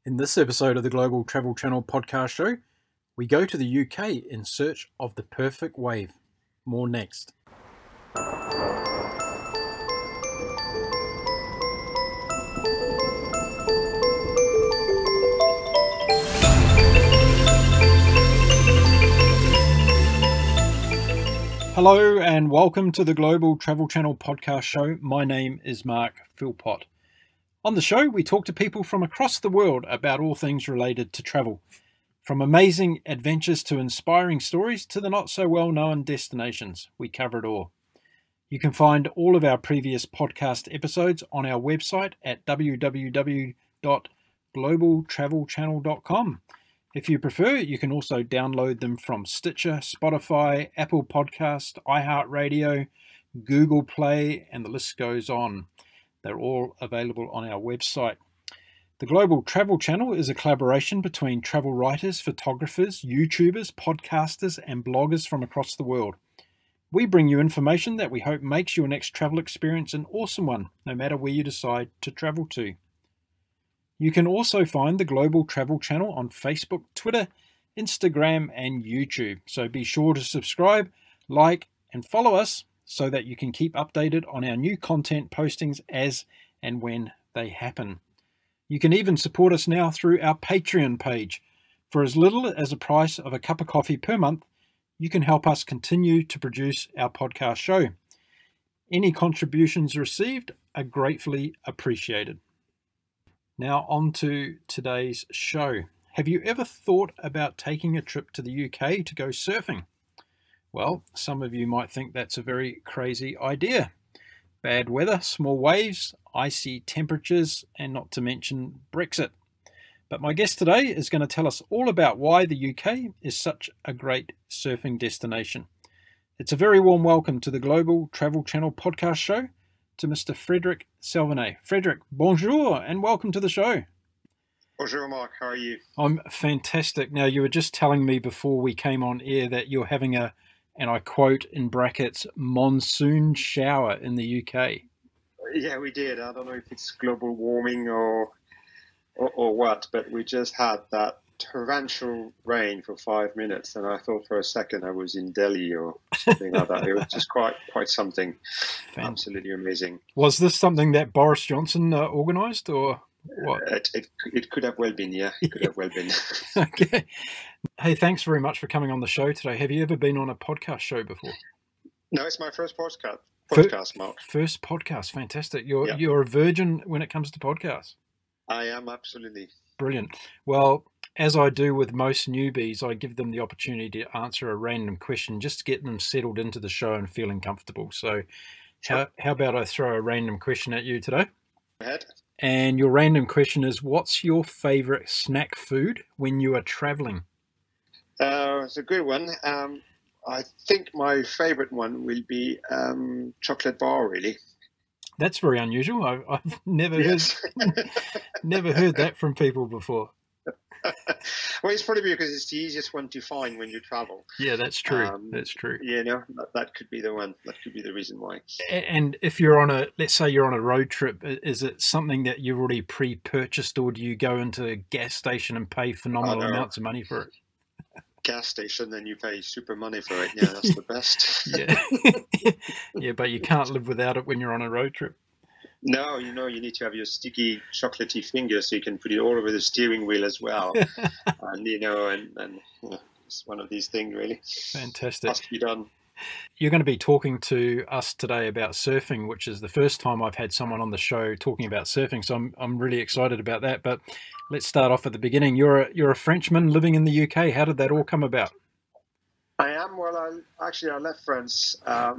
In this episode of the Global Travel Channel podcast show, we go to the UK in search of the perfect wave. More next. Hello and welcome to the Global Travel Channel podcast show. My name is Mark Philpott. On the show, we talk to people from across the world about all things related to travel, from amazing adventures to inspiring stories to the not so well known destinations. We cover it all. You can find all of our previous podcast episodes on our website at www.globaltravelchannel.com. If you prefer, you can also download them from Stitcher, Spotify, Apple Podcast, iHeartRadio, Google Play, and the list goes on. They're all available on our website. The Global Travel Channel is a collaboration between travel writers, photographers, YouTubers, podcasters, and bloggers from across the world. We bring you information that we hope makes your next travel experience an awesome one, no matter where you decide to travel to. You can also find the Global Travel Channel on Facebook, Twitter, Instagram, and YouTube. So be sure to subscribe, like, and follow us so that you can keep updated on our new content postings as and when they happen. You can even support us now through our Patreon page. For as little as a price of a cup of coffee per month, you can help us continue to produce our podcast show. Any contributions received are gratefully appreciated. Now on to today's show. Have you ever thought about taking a trip to the UK to go surfing? Well, some of you might think that's a very crazy idea. Bad weather, small waves, icy temperatures, and not to mention Brexit. But my guest today is going to tell us all about why the UK is such a great surfing destination. It's a very warm welcome to the Global Travel Channel podcast show to Mr. Frederic Salvanet. Frederic, bonjour and welcome to the show. Bonjour, Mark. How are you? I'm fantastic. Now, you were just telling me before we came on air that you're having a, and I quote in brackets, monsoon shower in the UK. Yeah, we did. I don't know if it's global warming or what, but we just had that torrential rain for 5 minutes, and I thought for a second I was in Delhi or something like that. It was just quite something. Absolutely amazing. Was this something that Boris Johnson organised, or what? It could have well been, yeah. It could have well been. Okay. Hey, thanks very much for coming on the show today. Have you ever been on a podcast show before? No, it's my first podcast, Mark. First podcast, fantastic. You're a virgin when it comes to podcasts. I am, absolutely. Brilliant. Well, as I do with most newbies, I give them the opportunity to answer a random question just to get them settled into the show and feeling comfortable. So how about I throw a random question at you today? Go ahead. And your random question is, what's your favorite snack food when you are traveling? It's a good one. I think my favorite one will be chocolate bar, really. That's very unusual. I've never heard that from people before. Well, it's probably because it's the easiest one to find when you travel. Yeah, that's true. That's true. You know, that could be the one. That could be the reason why. And if you're let's say you're on a road trip, is it something that you've already pre-purchased, or do you go into a gas station and pay phenomenal amounts of money for it? Gas station, then you pay super money for it. Yeah, that's the best. Yeah. Yeah, but you can't live without it when you're on a road trip. No, you need to have your sticky chocolatey fingers so you can put it all over the steering wheel as well. And it's one of these things, really. Fantastic. Has to be done. You're going to be talking to us today about surfing, which is the first time I've had someone on the show talking about surfing. So I'm really excited about that. But let's start off at the beginning. You're a Frenchman living in the UK. How did that all come about? I am. Well, I left France. I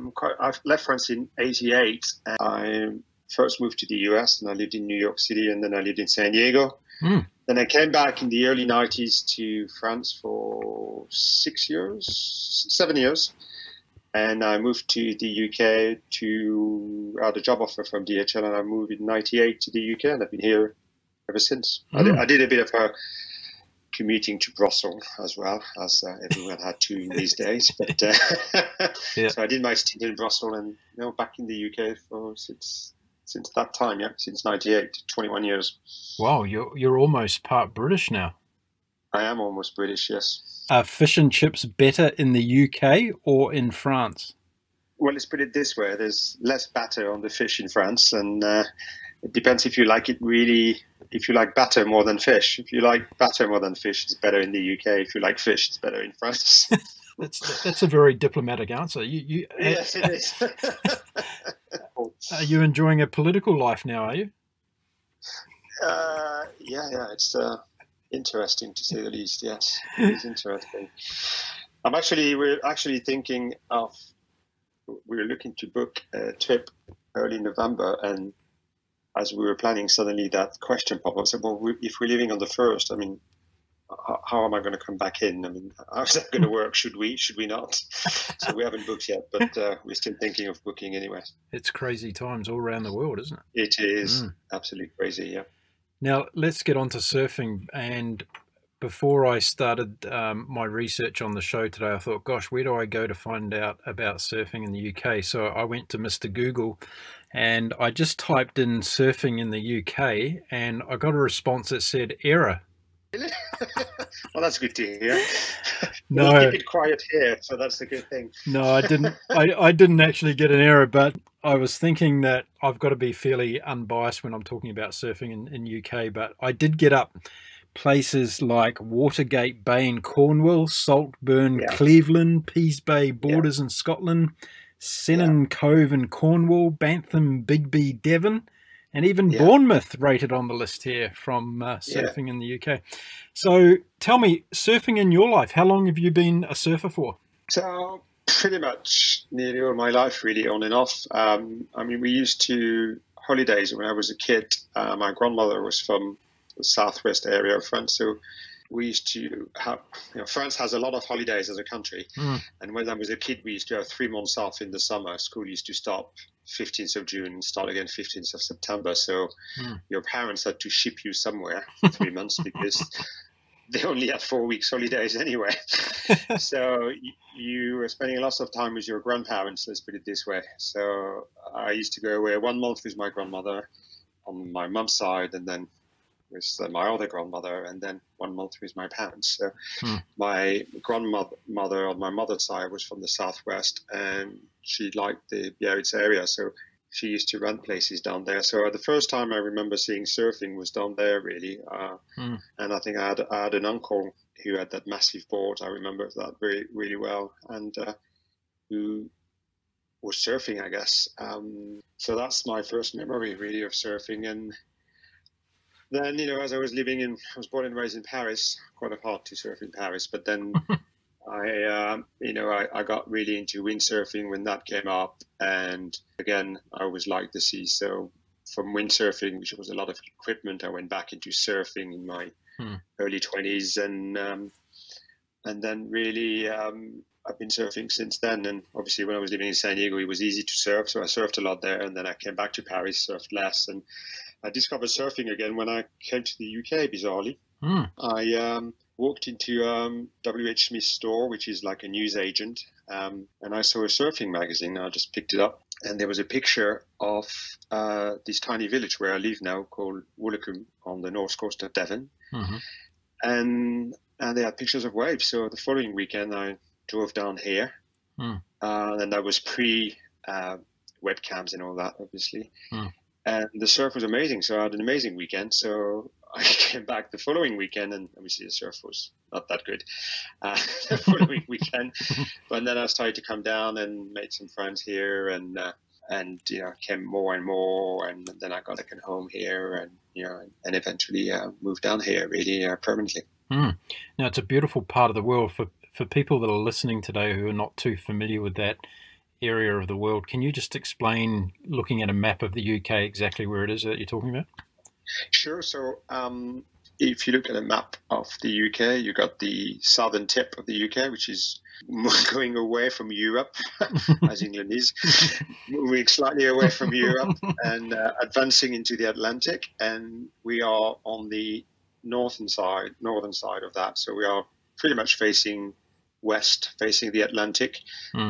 left France in '88. I first moved to the US, and I lived in New York City, and then I lived in San Diego. Then I came back in the early '90s to France for 7 years. And I moved to the UK I had a job offer from DHL, and I moved in '98 to the UK, and I've been here ever since. I did a bit of commuting to Brussels as well, as everyone had to in these days. But So I did my stint in Brussels, and back in the UK for since that time, yeah, since 98, 21 years. Wow, you're almost part British now. I am almost British, yes. Are fish and chips better in the UK or in France? Well, let's put it this way. There's less batter on the fish in France, and it depends if you like it really, if you like batter more than fish. If you like batter more than fish, it's better in the UK. If you like fish, it's better in France. That's a very diplomatic answer. Yes, it is. Are you enjoying a political life now, are you? Yeah, it's interesting to say the least. Yes, it's interesting. We're actually thinking of, we were looking to book a trip early November, and as we were planning, suddenly that question popped up. I said, well, if we're leaving on the 1st, I mean, how am I going to come back in? I mean, how's that going to work? Should we not? So we haven't booked yet, but we're still thinking of booking anyway. It's crazy times all around the world, isn't it? It is absolutely crazy, yeah. Now, let's get on to surfing. And before I started my research on the show today, I thought, gosh, where do I go to find out about surfing in the UK? So I went to Mr. Google and I just typed in surfing in the UK and I got a response that said error. Really? Well, that's good to hear. No, we'll keep it quiet here, so that's a good thing. No, I didn't. I didn't actually get an error, but I was thinking that I've got to be fairly unbiased when I'm talking about surfing in UK. But I did get up places like Watergate Bay in Cornwall, Saltburn, Cleveland, Pease Bay Borders in Scotland, Sennin Cove in Cornwall, Bantham, Bigby, Devon. And even Bournemouth rated on the list here from surfing in the UK. So tell me, surfing in your life, how long have you been a surfer for? So pretty much nearly all my life, really, on and off. I mean, we used to holidays when I was a kid. My grandmother was from the southwest area of France, so we used to have, France has a lot of holidays as a country. And when I was a kid, we used to have 3 months off in the summer. School used to stop 15th of June and start again 15th of September. So your parents had to ship you somewhere for 3 months because they only had 4 weeks holidays anyway. So you were spending lots of time with your grandparents, let's put it this way. So I used to go away 1 month with my grandmother on my mum's side, and then with my other grandmother, and then 1 month with my parents. So my grandmother on my mother's side was from the southwest, and she liked the Biarritz area, so she used to rent places down there. So the first time I remember seeing surfing was down there, really. And I think I had an uncle who had that massive board. I remember that really well, and who was surfing, I guess. So that's my first memory, really, of surfing. And then, as I was I was born and raised in Paris, quite hard to surf in Paris, but then I got really into windsurfing when that came up. And again, I always liked the sea. So from windsurfing, which was a lot of equipment, I went back into surfing in my early 20s. And then really, I've been surfing since then. And obviously when I was living in San Diego, it was easy to surf. So I surfed a lot there. And then I came back to Paris, surfed less. And I discovered surfing again when I came to the UK, bizarrely. I walked into W.H. Smith's store, which is like a news agent, and I saw a surfing magazine. I just picked it up, and there was a picture of this tiny village where I live now called Woolacombe on the north coast of Devon. And they had pictures of waves. So the following weekend, I drove down here, and that was pre-webcams and all that, obviously. And the surf was amazing. So I had an amazing weekend. So I came back the following weekend, and obviously the surf was not that good the following weekend. But then I started to come down and made some friends here, and came more and more. And then I got a home here, and eventually moved down here really permanently. Now, it's a beautiful part of the world. For people that are listening today who are not too familiar with that area of the world, can you just explain, looking at a map of the UK, exactly where it is that you're talking about? Sure. So if you look at a map of the UK, you got the southern tip of the UK, which is going away from Europe, as England is, moving slightly away from Europe and advancing into the Atlantic. And we are on the northern side of that. So we are pretty much facing west, facing the Atlantic,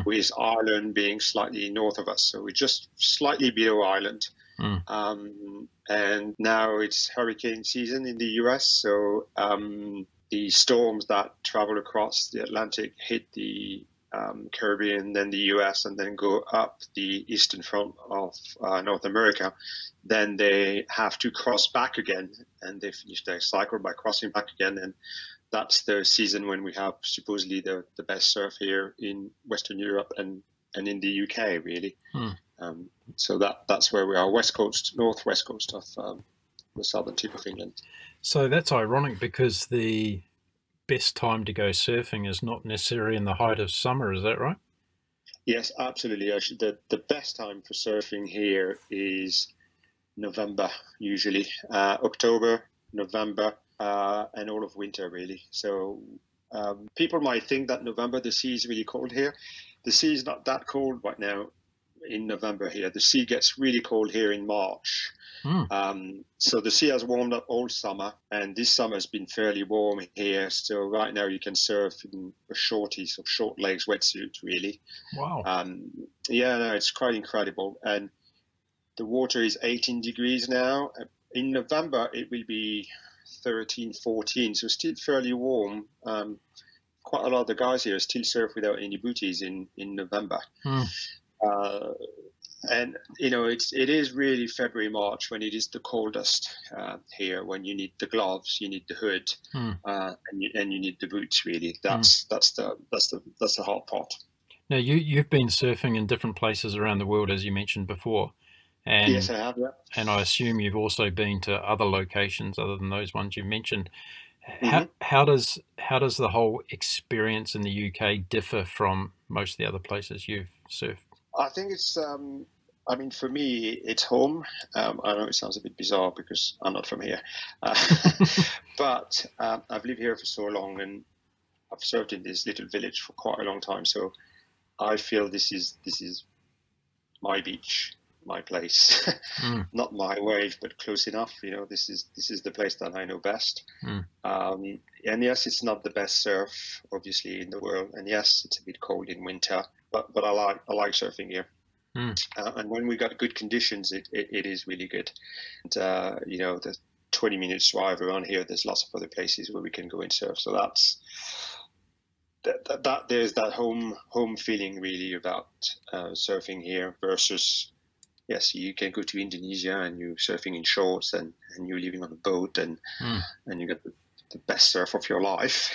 with Ireland being slightly north of us. So we're just slightly below Ireland. And now it's hurricane season in the US, so the storms that travel across the Atlantic hit the Caribbean, then the US, and then go up the eastern front of North America. Then they have to cross back again, and they finish their cycle by crossing back again. And that's the season when we have supposedly the best surf here in Western Europe and in the UK, really. So that's where we are, northwest coast of the southern tip of England. So that's ironic, because the best time to go surfing is not necessarily in the height of summer, is that right? Yes, absolutely. Actually, the best time for surfing here is November, usually. October, November, and all of winter, really. So people might think that November, the sea is really cold here. The sea is not that cold right now in November here. The sea gets really cold here in March. So the sea has warmed up all summer, and this summer has been fairly warm here. So right now you can surf in a short legs wetsuit, really. Wow. Yeah, no, it's quite incredible. And the water is 18 degrees now. In November, it will be 13, 14, so still fairly warm. Quite a lot of the guys here still surf without any booties in November. And it is really February, March when it is the coldest here. When you need the gloves, you need the hood, and you need the boots. Really, that's the hard part. Now you've been surfing in different places around the world, as you mentioned before, and yes, I have. Yeah. And I assume you've also been to other locations other than those ones you mentioned. How does the whole experience in the UK differ from most of the other places you've surfed? I think it's, for me, it's home. I know it sounds a bit bizarre because I'm not from here, but I've lived here for so long, and I've served in this little village for quite a long time. So I feel this is my beach, my place, not my wave, but close enough. This is the place that I know best. And yes, it's not the best surf, obviously, in the world, and yes, it's a bit cold in winter. But I like surfing here, and when we got good conditions, it is really good. And the 20 minutes drive around here, there's lots of other places where we can go and surf. So there's that home feeling really about surfing here versus, yes, you can go to Indonesia and you're surfing in shorts and you're living on a boat and you get the best surf of your life.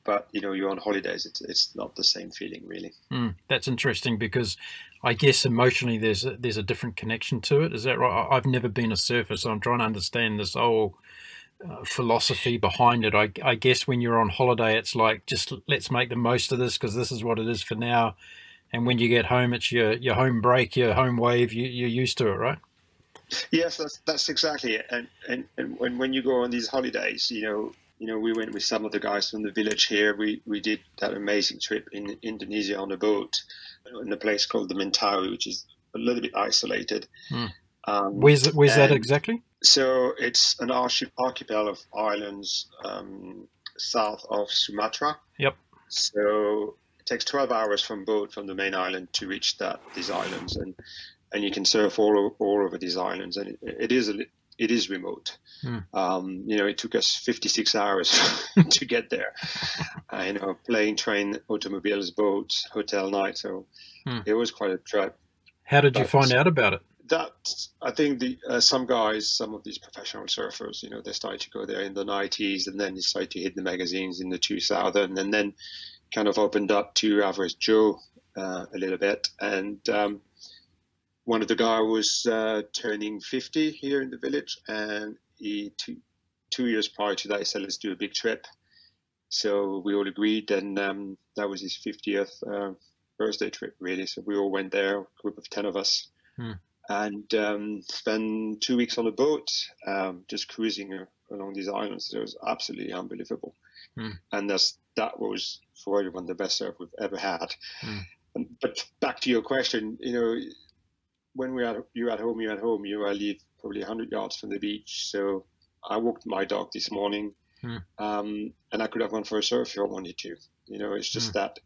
But you're on holidays, it's not the same feeling, really. That's interesting, because I guess emotionally there's a different connection to it. Is that right? I've never been a surfer, so I'm trying to understand this whole philosophy behind it. I guess when you're on holiday, it's like, just let's make the most of this because this is what it is for now. And when you get home, it's your home break, your home wave. You're used to it, right? Yes, that's exactly it. And when you go on these holidays, we went with some of the guys from the village here. We did that amazing trip in Indonesia on a boat in a place called the Mentawai, which is a little bit isolated. Where's that exactly? So it's an archipel of islands south of Sumatra. Yep. So it takes 12 hours from boat from the main island to reach these islands, and you can surf all over these islands, and it is remote. It took us 56 hours to get there. Plane, train, automobiles, boats, hotel night. So it was quite a trip. How did you find out about it? I think some of these professional surfers, they started to go there in the 90s, and then they started to hit the magazines in the 2000s, and then kind of opened up to average Joe a little bit. And one of the guys was turning 50 here in the village, and he 2 years prior to that, he said, let's do a big trip. So we all agreed, and that was his 50th birthday trip, really. So we all went there, a group of 10 of us, and spent 2 weeks on a boat, just cruising along these islands. It was absolutely unbelievable. And that was, for everyone, the best surf we've ever had. But back to your question, when you're at home, I live probably 100 yards from the beach. So I walked my dog this morning, and I could have gone for a surf if I wanted to. It's just that,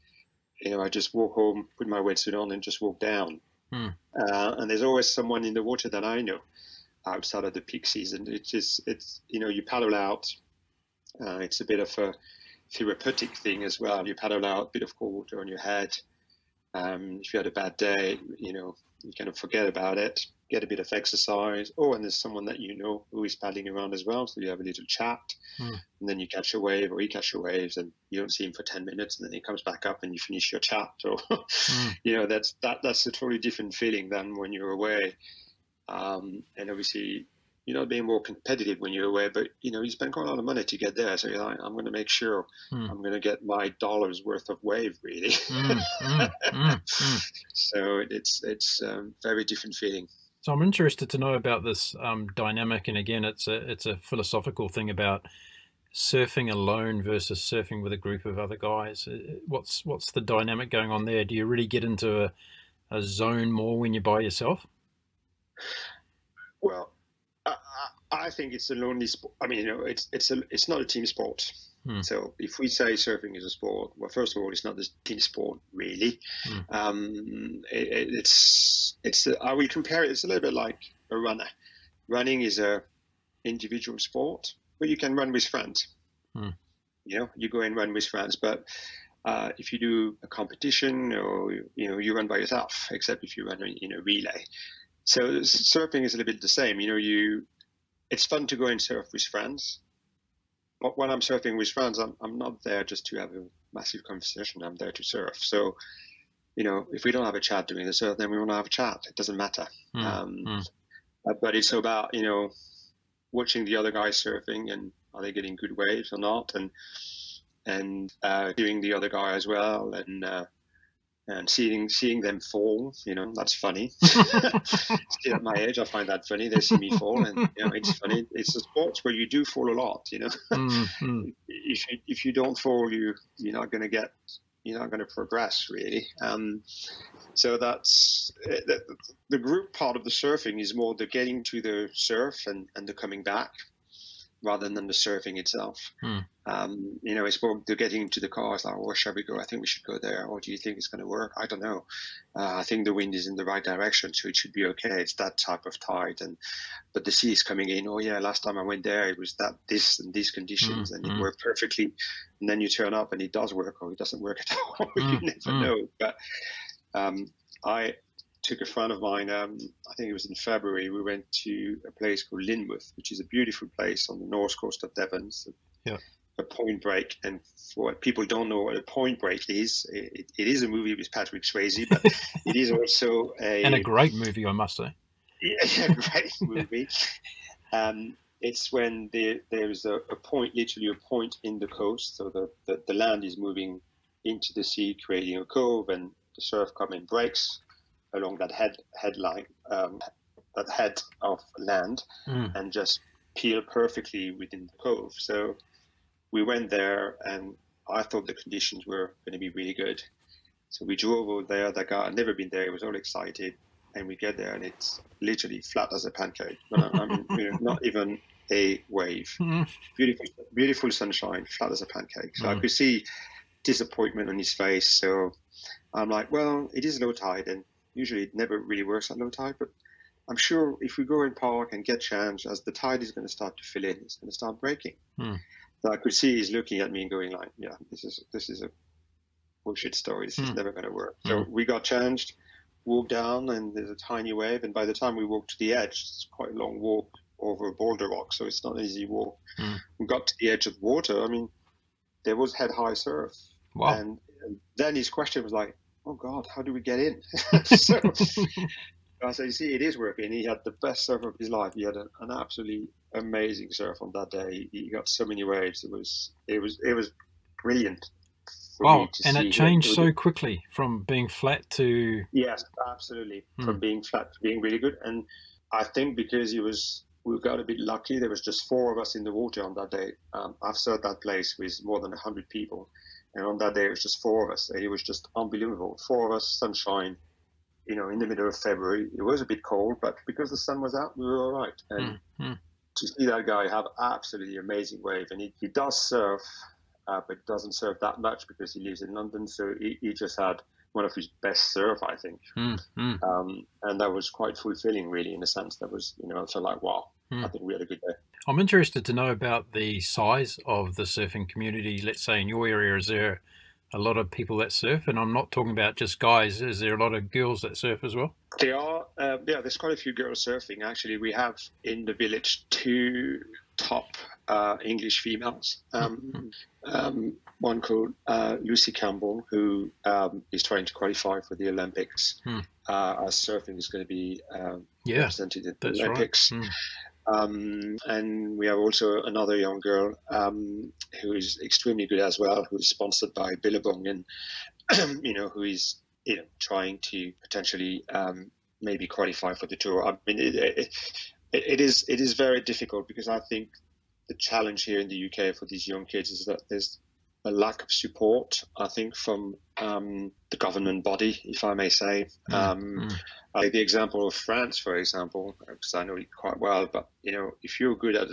I just walk home, put my wetsuit on, and just walk down. And there's always someone in the water that I know outside of the peak season. It's you paddle out. It's a bit of a therapeutic thing as well. You paddle out, a bit of cold water on your head. If you had a bad day, you kind of forget about it, get a bit of exercise. Oh, and there's someone that you know who is paddling around as well. So you have a little chat, and then you catch a wave, or he catches waves, and you don't see him for 10 minutes, and then he comes back up and you finish your chat. Or, that's a totally different feeling than when you're away. And obviously, you're not being more competitive when you're away, but you spend quite a lot of money to get there. So you're like, I'm going to make sure I'm going to get my dollar's worth of wave, really. So it's a very different feeling. So I'm interested to know about this dynamic, and again, it's a philosophical thing about surfing alone versus surfing with a group of other guys. What's the dynamic going on there? Do you really get into a zone more when you're by yourself? Well, I think it's a lonely sport. I mean, it's not a team sport. So if we say surfing is a sport, well, first of all, it's not a team sport really. I will compare it. It's a little bit like a runner. Running is a individual sport, but you can run with friends. You go and run with friends, but if you do a competition, or you run by yourself, except if you run in a relay. So surfing is a little bit the same. It's fun to go and surf with friends, but when I'm surfing with friends, I'm not there just to have a massive conversation. I'm there to surf. So, if we don't have a chat during the surf, then we want to have a chat. It doesn't matter. But it's about, watching the other guys surfing, and are they getting good waves or not, and doing the other guy as well, and seeing them fall, that's funny. Still at my age, I find that funny. They see me fall, and it's funny. It's a sport where you do fall a lot. If you don't fall, you're not going to progress really. So that's the group part of the surfing is more the getting to the surf and the coming back, rather than the surfing itself. It's more the getting into the car. It's like, where shall we go? I think we should go there. Or do you think it's going to work? I don't know. I think the wind is in the right direction, so it should be okay. It's that type of tide, but the sea is coming in. Oh yeah, last time I went there, it was this and these conditions, and it worked perfectly. And then you turn up, and it does work, or it doesn't work at all. You never know. But I took a friend of mine, I think it was in February, we went to a place called Lynmouth, which is a beautiful place on the north coast of Devon, a point break. And for what people don't know what a point break is, it is a movie with Patrick Swayze, but it is also and a great movie, I must say. Yeah, a great movie. It's when there's a point, literally a point in the coast, so the land is moving into the sea, creating a cove, and the surf comes and breaks along that headline, that head of land, and just peel perfectly within the cove. So we went there, and I thought the conditions were going to be really good. So we drove over there. That guy had never been there. He was all excited, and we get there, and it's literally flat as a pancake. Not even a wave. Beautiful sunshine, flat as a pancake. So I could see disappointment on his face. So I'm like, well, it is low tide, and usually it never really works at low tide, but I'm sure if we go in park and get changed, as the tide is going to start to fill in, it's going to start breaking. So I could see he's looking at me and going like, yeah, this is a bullshit story. This is never going to work. So we got changed, walked down, and there's a tiny wave. And by the time we walked to the edge, it's quite a long walk over boulder rock, so it's not an easy walk. We got to the edge of the water. I mean, there was head-high surf. Wow. And then his question was like, oh God, how do we get in? So I said, you see, it is working. He had the best surf of his life. He had an absolutely amazing surf on that day. He got so many waves. It was brilliant. Wow, and it changed so quickly from being flat to... Yes, absolutely. From being flat to being really good. And I think because we got a bit lucky, there was just 4 of us in the water on that day. I've served that place with more than 100 people. And on that day, it was just 4 of us. It was just unbelievable. 4 of us, sunshine, in the middle of February. It was a bit cold, but because the sun was out, we were all right. And to see that guy have absolutely amazing wave, and he does surf, but doesn't surf that much because he lives in London. So he just had one of his best surf, I think. And that was quite fulfilling, really, in a sense. That was, I felt like, wow, I think we had a good day. I'm interested to know about the size of the surfing community. Let's say in your area, is there a lot of people that surf? And I'm not talking about just guys. Is there a lot of girls that surf as well? There are, there's quite a few girls surfing. Actually, we have in the village 2 top English females. One called Lucy Campbell, who is trying to qualify for the Olympics. As surfing is going to be represented in the Olympics. Right. And we have also another young girl who is extremely good as well, who is sponsored by Billabong, and who is trying to potentially maybe qualify for the tour. I mean, it is very difficult, because I think the challenge here in the UK for these young kids is that there's a lack of support, I think, from the government body, if I may say. I like the example of France, for example, because I know it quite well. But if you're good at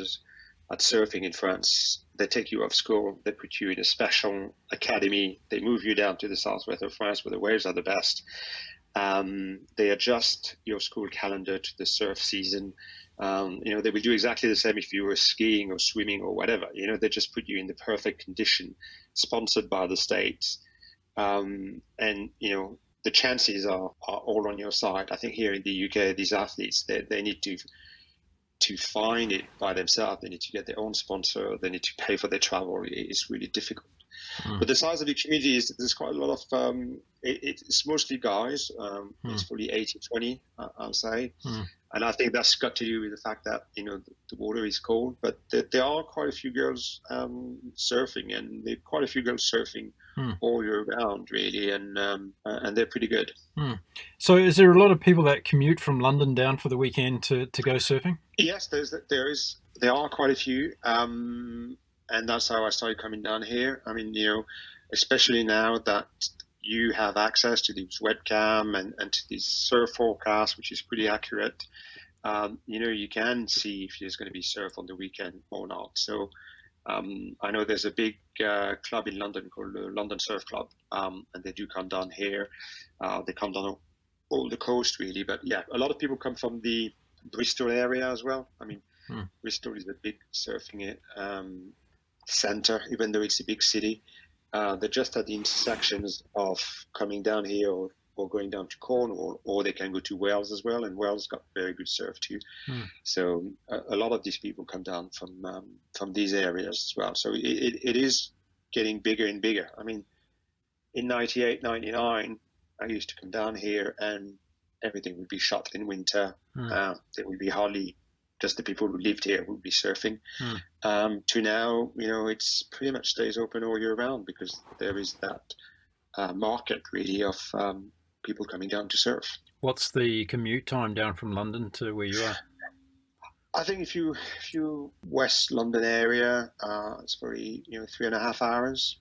surfing in France, they take you off school, they put you in a special academy, they move you down to the southwest of France where the waves are the best. They adjust your school calendar to the surf season. They will do exactly the same if you were skiing or swimming or whatever. They just put you in the perfect condition, sponsored by the state. And the chances are all on your side. I think here in the UK, these athletes, they need to find it by themselves. They need to get their own sponsor. They need to pay for their travel. It's really difficult. But the size of the community is, there's quite a lot of, it's mostly guys. It's probably 80-20, I'll say. And I think that's got to do with the fact that, the water is cold, but there are quite a few girls surfing, and there are quite a few girls surfing all year round, really, and they're pretty good. So is there a lot of people that commute from London down for the weekend to go surfing? Yes, there are quite a few. And that's how I started coming down here. I mean, especially now that you have access to these webcam and to these surf forecasts, which is pretty accurate. You can see if there's going to be surf on the weekend or not. So I know there's a big club in London called the London Surf Club, and they do come down here. They come down all the coast, really. But yeah, a lot of people come from the Bristol area as well. I mean, Bristol is a big surfing center, even though it's a big city. They're just at the intersections of coming down here or going down to Cornwall, or they can go to Wales as well, and Wales got very good surf too. So a lot of these people come down from these areas as well. So it is getting bigger and bigger. I mean, in 98, 99, I used to come down here and everything would be shut in winter. There would be hardly just the people who lived here would be surfing. To now, it's pretty much stays open all year round, because there is that market really of people coming down to surf. What's the commute time down from London to where you are? I think if you West London area, it's probably 3.5 hours.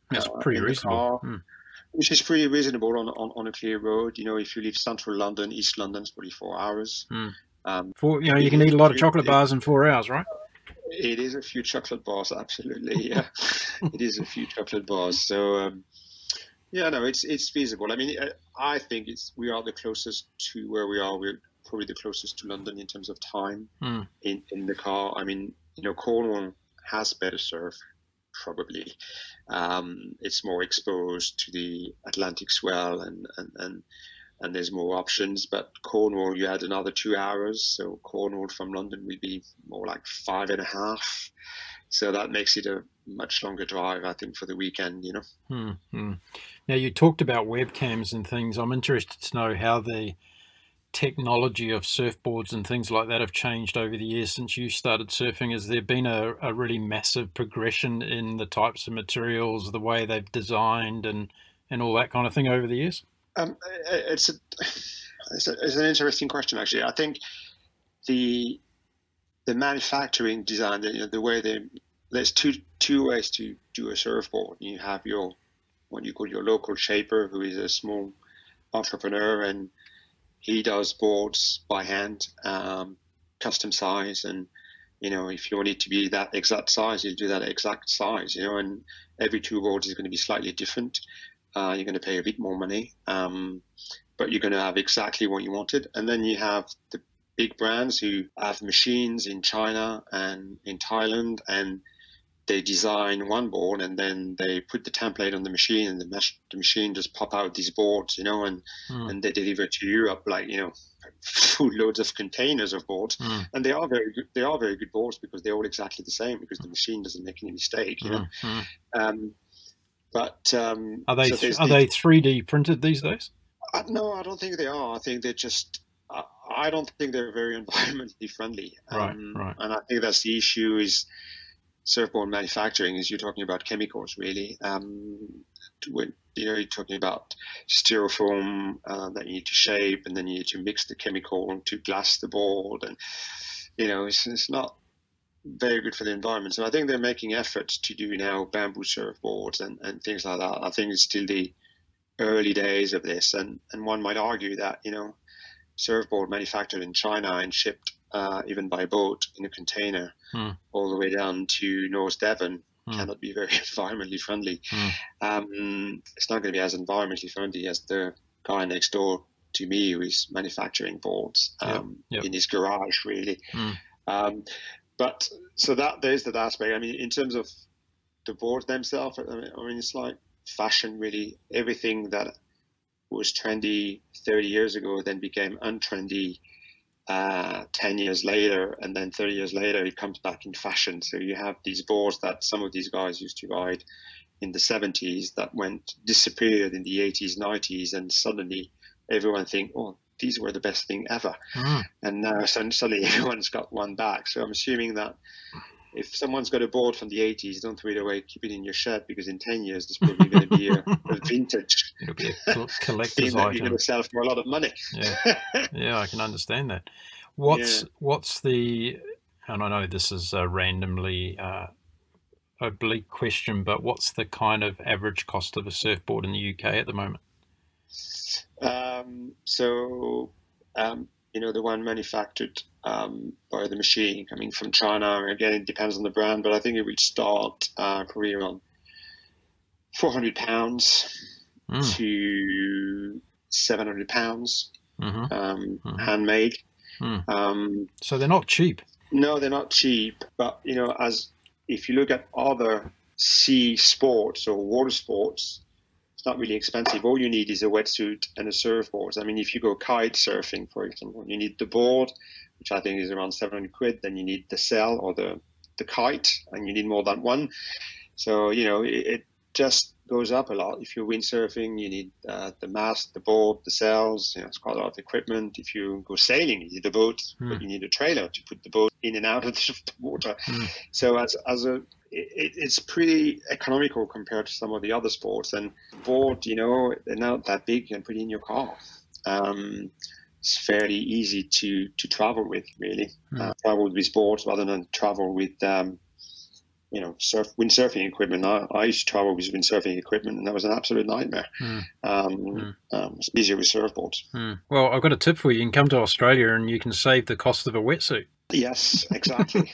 That's pretty reasonable. Car, which is pretty reasonable on a clear road. If you live central London, East London's probably 4 hours. You can eat a lot of chocolate bars in 4 hours, right? It is a few chocolate bars, absolutely. Yeah, it is a few chocolate bars. So, it's feasible. I mean, I think we are the closest to where we are. We're probably the closest to London in terms of time in the car. I mean, Cornwall has better surf, probably. It's more exposed to the Atlantic swell and there's more options. But Cornwall, you had another 2 hours. So Cornwall from London will be more like 5.5. So that makes it a much longer drive, I think, for the weekend, Now, you talked about webcams and things. I'm interested to know how the technology of surfboards and things like that have changed over the years since you started surfing. Has there been a really massive progression in the types of materials, the way they've designed and all that kind of thing over the years? It's an interesting question, actually. I think the manufacturing design, the way there's two ways to do a surfboard. You have what you call your local shaper, who is a small entrepreneur, and he does boards by hand, custom size, and if you want it to be that exact size, you do that exact size, and every two boards is going to be slightly different. You're going to pay a bit more money, but you're going to have exactly what you wanted. And then you have the big brands who have machines in China and in Thailand, and they design one board and then they put the template on the machine, and the machine just pop out these boards, and they deliver to Europe like, full loads of containers of boards. And they are very good. They are very good boards because they're all exactly the same, because the machine doesn't make any mistake, But are they 3D printed these days? No, I don't think they are. I think they're just. I don't think they're very environmentally friendly. Right. And I think that's the issue. Is surfboard manufacturing is you're talking about chemicals, really. When you're talking about styrofoam that you need to shape, and then you need to mix the chemical to glass the board, and it's not very good for the environment. So I think they're making efforts to do now bamboo surfboards and things like that. I think it's still the early days of this, and one might argue that surfboard manufactured in China and shipped even by boat in a container all the way down to North Devon cannot be very environmentally friendly. It's not going to be as environmentally friendly as the guy next door to me who is manufacturing boards in his garage, really. But so that there's that aspect. I mean, in terms of the boards themselves, I mean, it's like fashion, really. Everything that was trendy 30 years ago then became untrendy 10 years later, and then 30 years later it comes back in fashion. So you have these boards that some of these guys used to ride in the 70s that disappeared in the 80s, 90s, and suddenly everyone think, oh, these were the best thing ever. And now suddenly everyone's got one back. So I'm assuming that if someone's got a board from the 80s, don't throw it away, keep it in your shed, because in 10 years there's probably going to be a vintage. It'll be a collector's item. You're going to sell for a lot of money. Yeah, I can understand that. What's the, and I know this is a randomly oblique question, but what's the kind of average cost of a surfboard in the UK at the moment? The one manufactured by the machine coming from China, again, it depends on the brand, but I think it would start probably around £400 to £700, handmade. So they're not cheap. No, they're not cheap, but if you look at other sea sports or water sports, it's not really expensive. All you need is a wetsuit and a surfboard. I mean, if you go kite surfing, for example, you need the board, which I think is around 700 quid. Then you need the sail or the kite, and you need more than one. So, it just goes up a lot. If you're windsurfing, you need the mast, the board, the sails. It's quite a lot of equipment. If you go sailing, you need a boat, but you need a trailer to put the boat in and out of the water. So it's pretty economical compared to some of the other sports. And board, they're not that big. You can put in your car. It's fairly easy to travel with, really. Travel with boards rather than travel with windsurfing equipment. I used to travel with windsurfing equipment, and that was an absolute nightmare. It's easier with surfboards. Well, I've got a tip for you. You can come to Australia and you can save the cost of a wetsuit. Yes, exactly.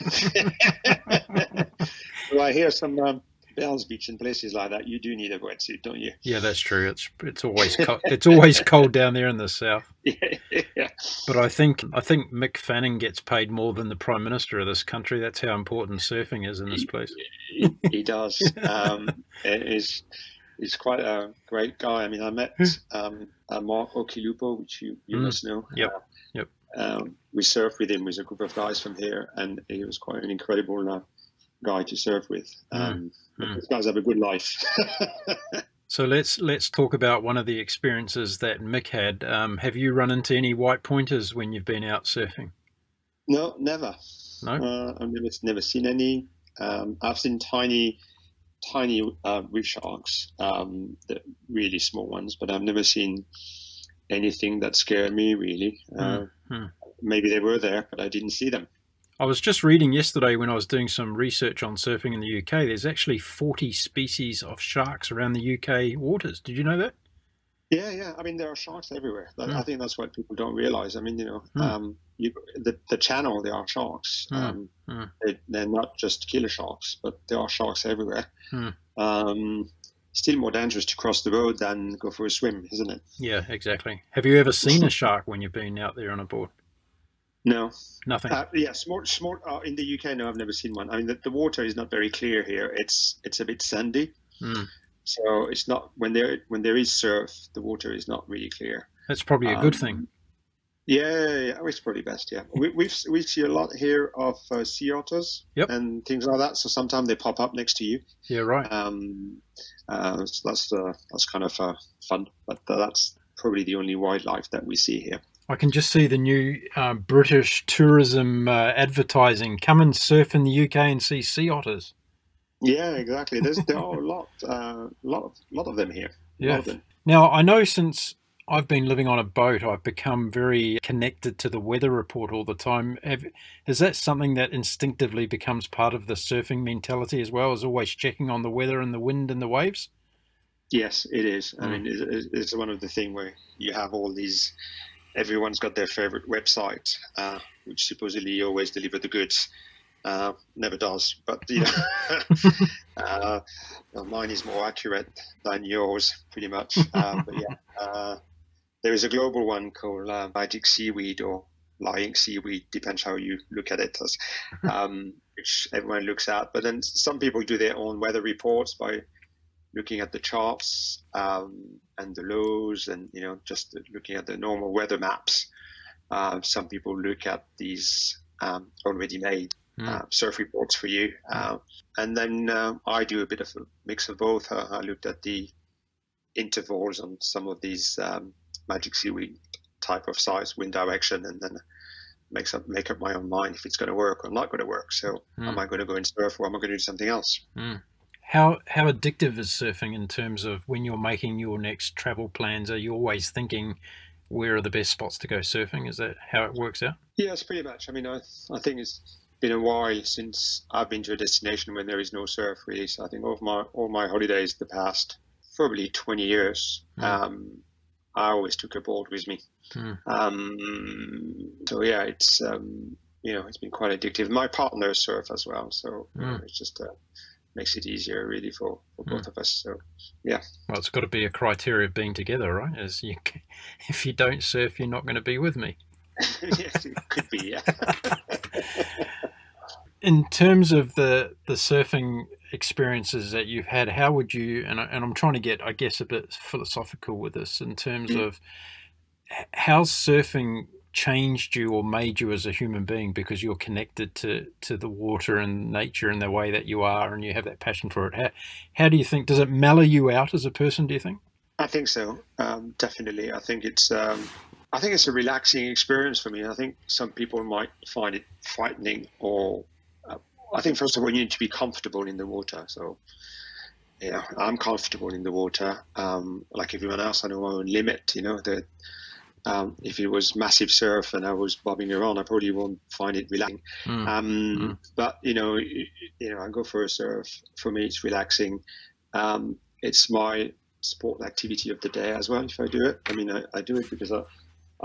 Well, I hear some Bells Beach and places like that. You do need a wetsuit, don't you? Yeah, that's true. It's always cold. It's always cold down there in the south. Yeah. But I think Mick Fanning gets paid more than the Prime Minister of this country. That's how important surfing is in this place. He does. He's quite a great guy. I mean, I met Mark Okilupo, which you must know. Yep. We surfed with him with a group of guys from here, and he was quite an incredible guy to surf with. These guys have a good life. So let's talk about one of the experiences that Mick had. Have you run into any white pointers when you've been out surfing? No, never. No, I've never seen any. I've seen tiny reef sharks, the really small ones, but I've never seen anything that scared me, really. Maybe they were there, but I didn't see them. I was just reading yesterday when I was doing some research on surfing in the UK, there's actually 40 species of sharks around the UK waters. Did you know that? Yeah. I mean, there are sharks everywhere. I think that's what people don't realize. I mean, the channel, there are sharks. They're not just killer sharks, but there are sharks everywhere. still more dangerous to cross the road than go for a swim, isn't it? Yeah, exactly. Have you ever seen a shark when you've been out there on a board? No. Nothing. Yeah, small. In the UK, no, I've never seen one. I mean, the water is not very clear here. It's a bit sandy, so it's not when there is surf, the water is not really clear. That's probably a good thing. Yeah, it's probably best. Yeah, we see a lot here of sea otters and things like that. So sometimes they pop up next to you. Yeah, right. So that's kind of fun, but that's probably the only wildlife that we see here. I can just see the new British tourism advertising. Come and surf in the UK and see sea otters. Yeah, exactly. There are a lot of them here. Yeah. Now, I know since I've been living on a boat, I've become very connected to the weather report all the time. Is that something that instinctively becomes part of the surfing mentality as well, as always checking on the weather and the wind and the waves? Yes, it is. I mean, it's one of the things where you have all these. Everyone's got their favorite website, which supposedly always deliver the goods. Never does, but mine is more accurate than yours, pretty much. But yeah, there is a global one called Magic Seaweed or Lying Seaweed, depends how you look at it, which everyone looks at. But then some people do their own weather reports by looking at the charts and the lows, and just looking at the normal weather maps. Some people look at these already made surf reports for you, and then I do a bit of a mix of both. I looked at the intervals on some of these Magic Seaweed type of size, wind direction, and then make up my own mind if it's going to work or not going to work. So am I going to go and surf, or am I going to do something else? How addictive is surfing in terms of when you're making your next travel plans? Are you always thinking where are the best spots to go surfing? Is that how it works out? Yes, pretty much. I mean, I think it's been a while since I've been to a destination when there is no surf, really. So I think all my holidays the past probably 20 years, I always took a board with me. So yeah, it's it's been quite addictive. My partner surf as well, so it's just makes it easier really for both of us. So yeah. Well, it's got to be a criteria of being together, right? If you don't surf, you're not going to be with me. Yes, it could be. Yeah. In terms of the surfing experiences that you've had, how would you, and I'm trying to get, I guess, a bit philosophical with this in terms of how surfing changed you or made you as a human being because you're connected to the water and nature in the way that you are, and you have that passion for it. How do you think, does it mellow you out as a person, do you think? I think so, definitely. I think it's a relaxing experience for me. I think some people might find it frightening, or I think first of all you need to be comfortable in the water. So yeah, I'm comfortable in the water. Like everyone else, I know my own limit. If it was massive surf and I was bobbing around, I probably won't find it relaxing. But I go for a surf. For me, it's relaxing. It's my sport activity of the day as well. If I do it, I mean, I do it because I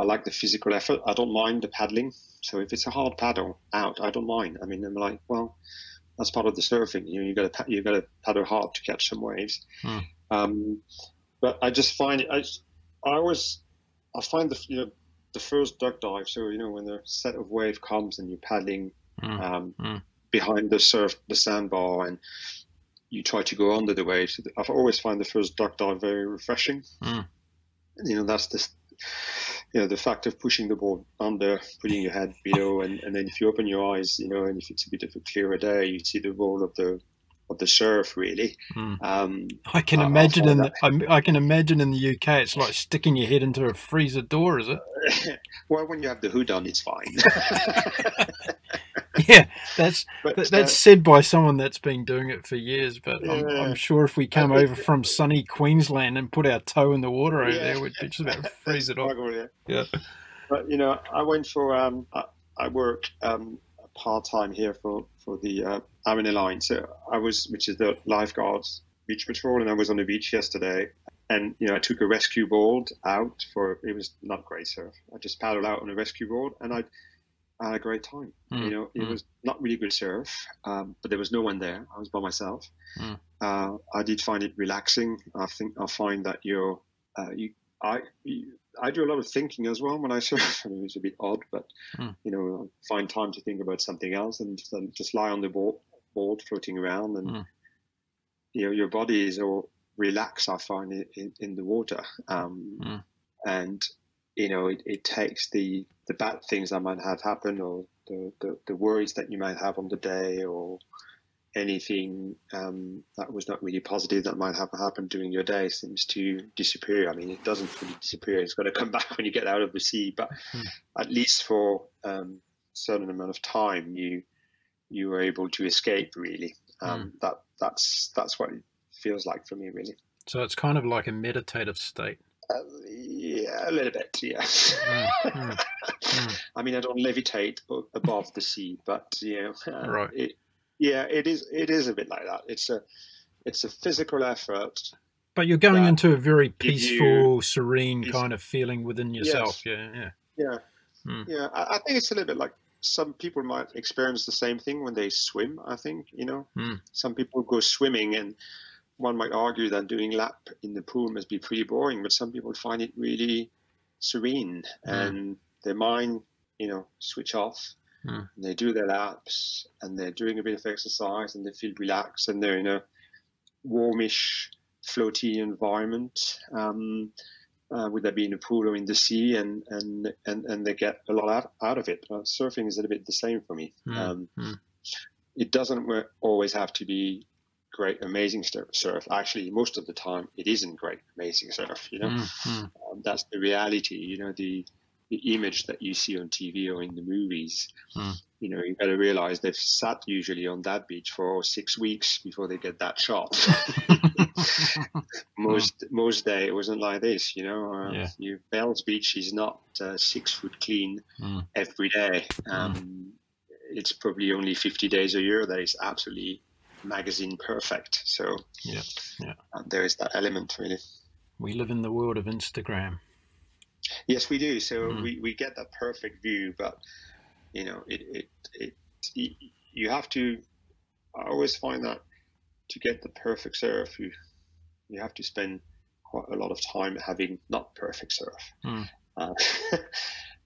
like the physical effort. I don't mind the paddling. So if it's a hard paddle out, I don't mind. I mean, I'm like, well, that's part of the surfing. You got to paddle hard to catch some waves. But I just find it. I find the first duck dive. So when the set of wave comes and you're paddling behind the sandbar and you try to go under the waves. I've always found the first duck dive very refreshing. That's the fact of pushing the board under, putting your head below, and then if you open your eyes, and if it's a bit of a clearer day, you see the roll of the surf really. I can imagine in the UK it's like sticking your head into a freezer door, is it? Well, when you have the hood on, it's fine. Yeah, that's said by someone that's been doing it for years, but I'm sure if we come over from sunny Queensland and put our toe in the water over there, we'd just about freeze it off. Yeah. But I went for I work part-time here for the Humaneity line, which is the lifeguards beach patrol, and I was on the beach yesterday, and I took a rescue board out it was not great surf. I just paddled out on a rescue board, and I I had a great time. It was not really good surf, but there was no one there. I was by myself. I did find it relaxing. I find that I do a lot of thinking as well when I surf. I mean, it's a bit odd, but I find time to think about something else and just lie on the board floating around, and your body is all relaxed. I find in the water, and it takes the bad things that might have happened, or the worries that you might have on the day, or anything that was not really positive that might have happened during your day seems to disappear. I mean, it doesn't fully disappear. It's got to come back when you get out of the sea. But at least for a certain amount of time, you were able to escape, really. That's what it feels like for me, really. So it's kind of like a meditative state. Yeah, a little bit, yes. I mean, I don't levitate above the sea, but right. It is a bit like that. It's a physical effort. But you're going into a very peaceful, serene kind of feeling within yourself. Yes. Yeah. I think it's a little bit like some people might experience the same thing when they swim. I think some people go swimming, and one might argue that doing lap in the pool must be pretty boring, but some people find it really serene, and their mind, switch off. And they do their laps, and they're doing a bit of exercise, and they feel relaxed, and they're in a warmish, floaty environment, would that be in a pool or in the sea, and they get a lot out of it. Surfing is a little bit the same for me. It doesn't always have to be great, amazing surf. Actually, most of the time, it isn't great, amazing surf. That's the reality. The image that you see on TV or in the movies, you got to realize they've sat usually on that beach for 6 weeks before they get that shot. Most day it wasn't like this, Bell's Beach is not 6 foot clean every day. It's probably only 50 days a year that is absolutely magazine perfect. So there is that element, really. We live in the world of Instagram. Yes, we do. So we get that perfect view, but you have to. I always find that to get the perfect surf, you have to spend quite a lot of time having not perfect surf,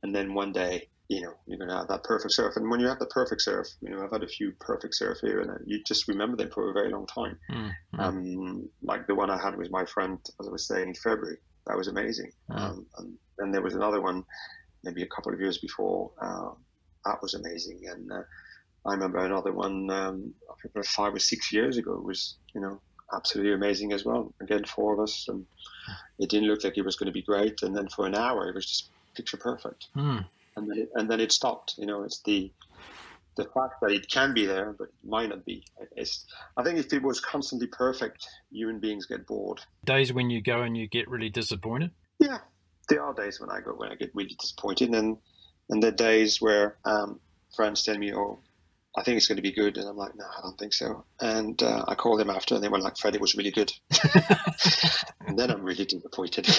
and then one day you're going to have that perfect surf. And when you have the perfect surf, I've had a few perfect surf here, and you just remember them for a very long time. Like the one I had with my friend, as I was saying, in February. That was amazing. And then there was another one, maybe a couple of years before. That was amazing. And I remember another one, I think 5 or 6 years ago. It was, absolutely amazing as well. Again, 4 of us, and it didn't look like it was going to be great. And then for an hour, it was just picture perfect. And then it stopped. It's the fact that it can be there, but it might not be. I think if it was constantly perfect, human beings get bored. Days when you go and you get really disappointed? Yeah, there are days when I get really disappointed, and there are days where friends tell me, "Oh, I think it's going to be good," and I'm like, "No, I don't think so." And I call them after, and they were like, "Fred, it was really good." And then I'm really disappointed.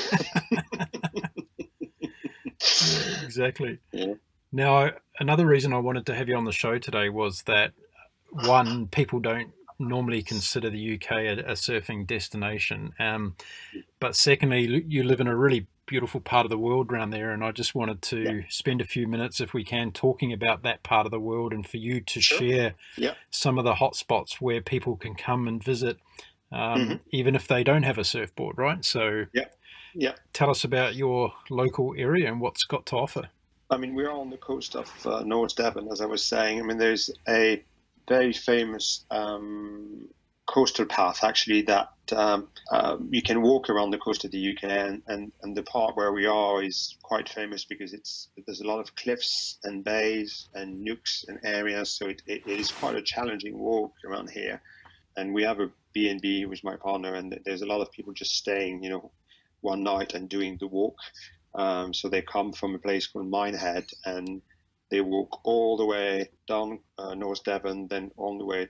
Exactly. Yeah. Now, another reason I wanted to have you on the show today was that, one, people don't normally consider the UK a surfing destination. But secondly, you live in a really beautiful part of the world around there, and I just wanted to spend a few minutes, if we can, talking about that part of the world, and for you to share some of the hot spots where people can come and visit, even if they don't have a surfboard, right? So tell us about your local area and what's got to offer. I mean, we're on the coast of North Devon, as I was saying. I mean, there's a very famous coastal path, actually, that you can walk around the coast of the UK, and the part where we are is quite famous because there's a lot of cliffs and bays and nooks and areas, so it is quite a challenging walk around here. And we have a B&B with my partner, and there's a lot of people just staying, one night and doing the walk. So they come from a place called Minehead, and they walk all the way down North Devon, then all the way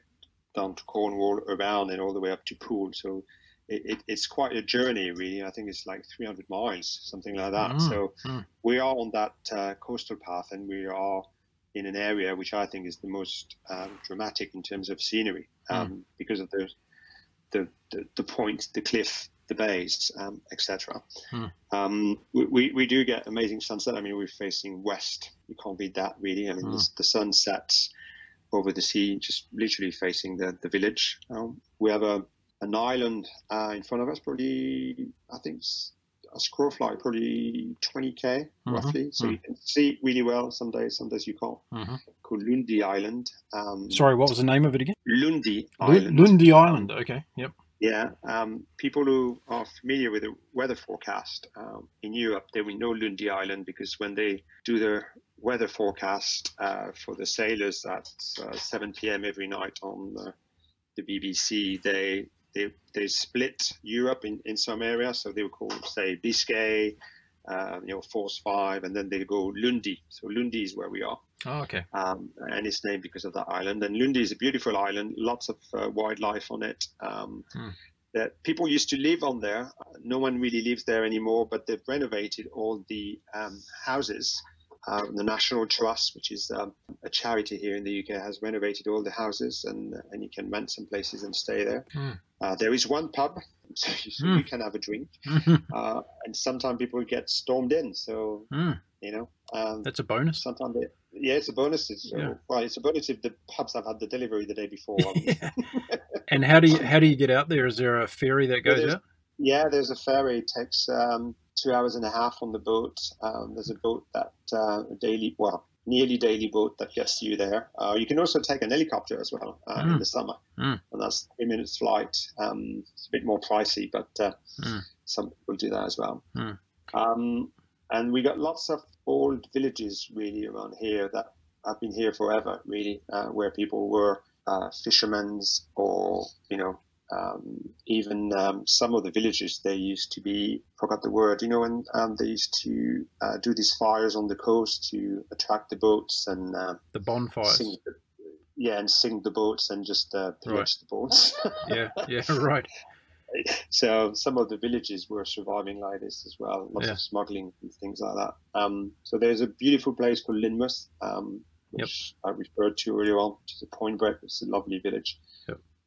down to Cornwall, around, and all the way up to Poole. So it's quite a journey, really. I think it's like 300 miles, something like that. We are on that coastal path, and we are, in an area which I think is the most dramatic in terms of scenery, because of the point, the cliff, the bays, etc. We do get amazing sunset. I mean, we're facing west. You can't beat that, really. I mean, the sun sets over the sea, just literally facing the village. We have an island in front of us, probably, I think, a scroll fly, probably 20k roughly. So you can see it really well some days you can't. Called Lundi Island. Sorry, what was the name of it again? Lundi Island. Lundi Island, okay, yep. Yeah, people who are familiar with the weather forecast in Europe, they will know Lundi Island, because when they do their weather forecast for the sailors at 7 p.m. every night on the BBC, they split Europe in some areas. So they will call, say, Biscay, Force 5, and then they go Lundi. So Lundi is where we are. Oh, okay. And it's named because of that island. And Lundi is a beautiful island, lots of wildlife on it. That people used to live on there. No one really lives there anymore, but they've renovated all the houses. The National Trust, which is a charity here in the UK, has renovated all the houses, and you can rent some places and stay there. There is one pub, so you can have a drink, and sometimes people get stormed in. So that's a bonus. Sometimes it's a bonus. Well, it's a bonus if the pubs have had the delivery the day before. And how do you get out there? Is there a ferry that goes out? Yeah, there's a ferry. It takes 2 hours and a half on the boat. There's a boat that nearly daily boat that gets you there. You can also take an helicopter as well in the summer, and that's 3 minutes flight. It's a bit more pricey, but some people do that as well. And we got lots of old villages really around here that have been here forever, really, where people were fishermen, or even some of the villages, they used to be, forgot the word, and they used to do these fires on the coast to attract the boats and the bonfires. Sink the boats and just pillage the boats. yeah, right. So some of the villages were surviving like this as well. Lots of smuggling and things like that. So there's a beautiful place called Lynmouth, which I referred to earlier on, which is a point break. It's a lovely village.